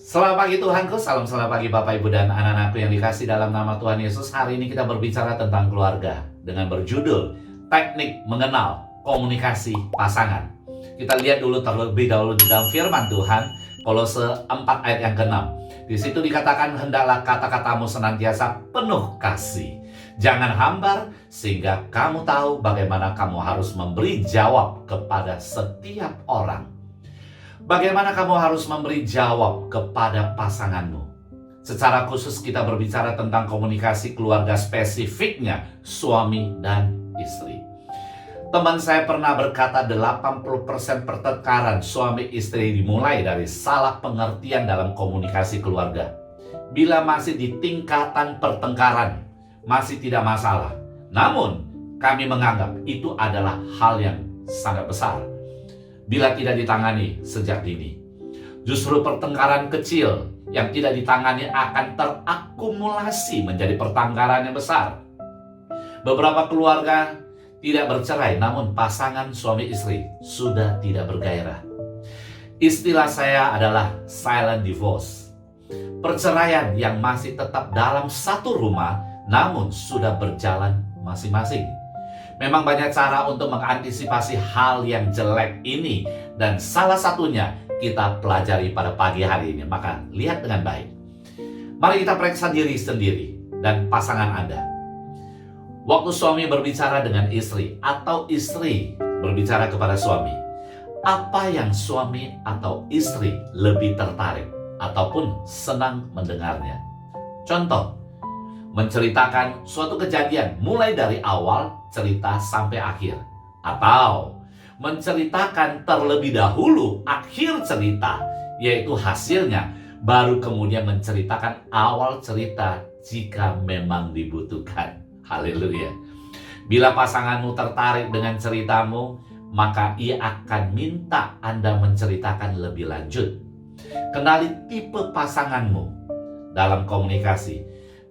Selamat pagi Tuhanku, salam selamat pagi Bapak Ibu dan anak-anakku yang dikasih dalam nama Tuhan Yesus. Hari ini kita berbicara tentang keluarga dengan berjudul Teknik Mengenal Komunikasi Pasangan. Kita lihat dulu terlebih dahulu di dalam firman Tuhan, Kolose 4 ayat yang ke-6. Di situ dikatakan, hendaklah kata-katamu senantiasa penuh kasih. Jangan hambar sehingga kamu tahu bagaimana kamu harus memberi jawab kepada setiap orang. Bagaimana kamu harus memberi jawab kepada pasanganmu? Secara khusus kita berbicara tentang komunikasi keluarga, spesifiknya suami dan istri. Teman saya pernah berkata 80% pertengkaran suami istri dimulai dari salah pengertian dalam komunikasi keluarga. Bila masih di tingkatan pertengkaran, masih tidak masalah. Namun, kami menganggap itu adalah hal yang sangat besar bila tidak ditangani sejak dini. Justru pertengkaran kecil yang tidak ditangani akan terakumulasi menjadi pertengkaran yang besar. Beberapa keluarga tidak bercerai, namun pasangan suami istri sudah tidak bergairah. Istilah saya adalah silent divorce. Perceraian yang masih tetap dalam satu rumah, namun sudah berjalan masing-masing. Memang banyak cara untuk mengantisipasi hal yang jelek ini, dan salah satunya kita pelajari pada pagi hari ini. Maka lihat dengan baik. Mari kita periksa diri sendiri dan pasangan Anda. Waktu suami berbicara dengan istri atau istri berbicara kepada suami, apa yang suami atau istri lebih tertarik ataupun senang mendengarnya? Contoh, menceritakan suatu kejadian mulai dari awal cerita sampai akhir, atau menceritakan terlebih dahulu akhir cerita, yaitu hasilnya, baru kemudian menceritakan awal cerita jika memang dibutuhkan. Haleluya. Bila pasanganmu tertarik dengan ceritamu, maka ia akan minta Anda menceritakan lebih lanjut. Kenali tipe pasanganmu dalam komunikasi.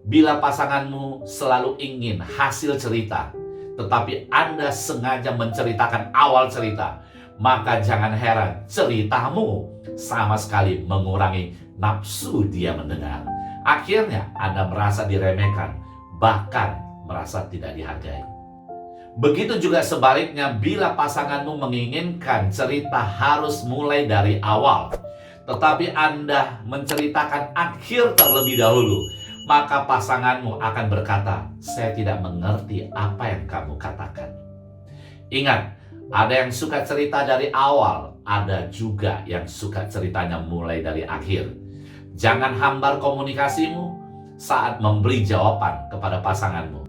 Bila pasanganmu selalu ingin hasil cerita, tetapi Anda sengaja menceritakan awal cerita, maka jangan heran ceritamu sama sekali mengurangi nafsu dia mendengar. Akhirnya Anda merasa diremehkan, bahkan merasa tidak dihargai. Begitu juga sebaliknya, bila pasanganmu menginginkan cerita harus mulai dari awal, tetapi Anda menceritakan akhir terlebih dahulu, maka pasanganmu akan berkata, saya tidak mengerti apa yang kamu katakan. Ingat, ada yang suka cerita dari awal, ada juga yang suka ceritanya mulai dari akhir. Jangan hambar komunikasimu saat memberi jawaban kepada pasanganmu.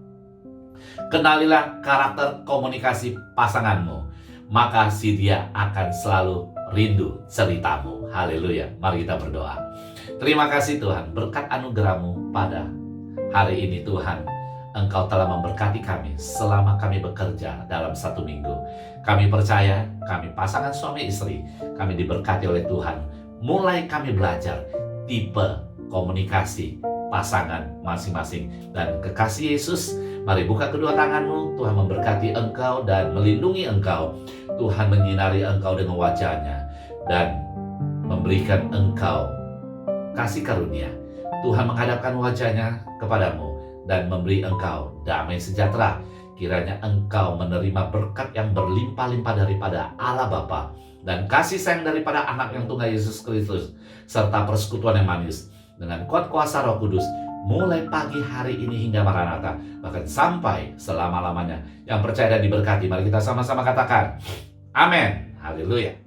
Kenalilah karakter komunikasi pasanganmu, maka si dia akan selalu rindu ceritamu. Haleluya. Mari kita berdoa. Terima kasih Tuhan, berkat anugerah-Mu pada hari ini Tuhan. Engkau telah memberkati kami selama kami bekerja dalam satu minggu. Kami percaya, kami pasangan suami istri, kami diberkati oleh Tuhan. Mulai kami belajar tipe komunikasi pasangan masing-masing. Dan kekasih Yesus, mari buka kedua tanganmu. Tuhan memberkati engkau dan melindungi engkau. Tuhan menyinari engkau dengan wajah-Nya dan memberikan engkau kasih karunia. Tuhan menghadapkan wajah-Nya kepadamu dan memberi engkau damai sejahtera. Kiranya engkau menerima berkat yang berlimpah-limpah daripada Allah Bapa dan kasih sayang daripada anak yang tunggal Yesus Kristus, serta persekutuan yang manis dengan kuat kuasa Roh Kudus mulai pagi hari ini hingga Maranatha, bahkan sampai selama-lamanya. Yang percaya dan diberkati, mari kita sama-sama katakan amin. Haleluya.